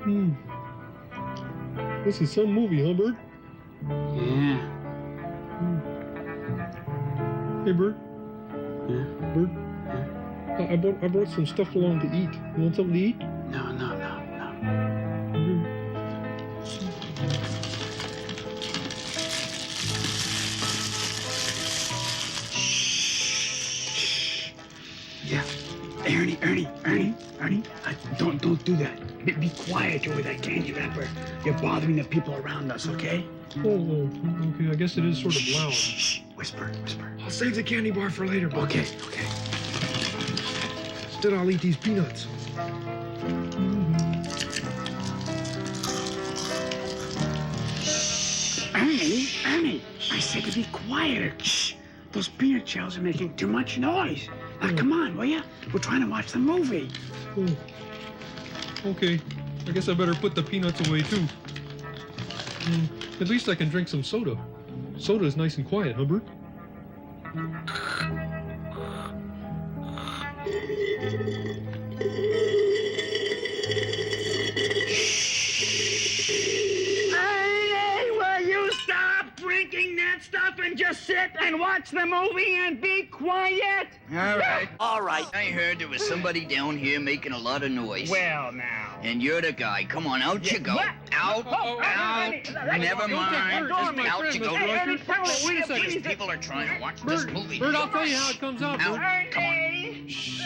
Hmm. This is some movie, huh, Bert? Yeah. Hey, Bert. Yeah. Bert. I brought some stuff along to eat. You want something to eat? No. Mm. Yeah. Ernie. Don't do that. Be quiet over that candy wrapper. You're bothering the people around us, okay? Oh, okay. I guess it is sort of loud. Shh. Whisper. I'll save the candy bar for later, Bert. Okay. Instead, I'll eat these peanuts. Ernie, I said to be quiet. Shh. Those peanut shells are making too much noise. Now, come on, will you? We're trying to watch the movie. Oh. Okay. I guess I better put the peanuts away, too. At least I can drink some soda. Soda is nice and quiet, huh, Bert? Hey, will you stop drinking that stuff and just sit and watch the movie and be quiet? All right. I heard there was somebody down here making a lot of noise. Well, now. And you're the guy. Come on, out you go. What? Out. Ernie, Never mind. Bert, Just my out friend, you go. Mr. Ernie, Wait a second. These people are trying to watch this movie. Bert, I'll tell you how it comes out, Bert. Out. Come on. Ernie! Shh.